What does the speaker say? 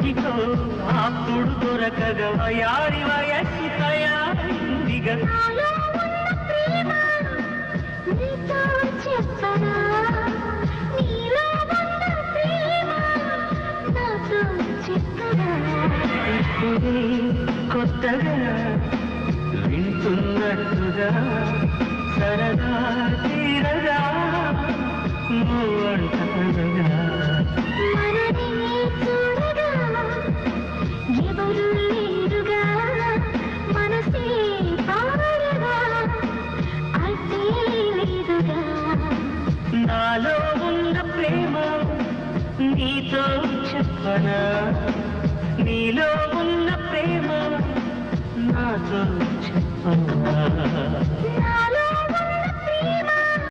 ఇదిగో అప్పుడు దొరకగా వయారి వయస్సు తయారైందిగా నాలో ఉన్న ప్రేమ నీతో చెప్పనా నీలో ఉన్న ప్రేమ నాతో చెప్పనా ఇప్పుడే కొత్తగా వింటున్నట్టుగా సరదా తీరగా నువ్వంటగా మనని చూడగా ఎవరు లేరుగా మనసే పాడగా అడ్డే లేదుగా నాలో ఉన్న ప్రేమ నీతో చెప్పనా నీలో ఉన్న ప్రేమ నాతో చెప్పనా నా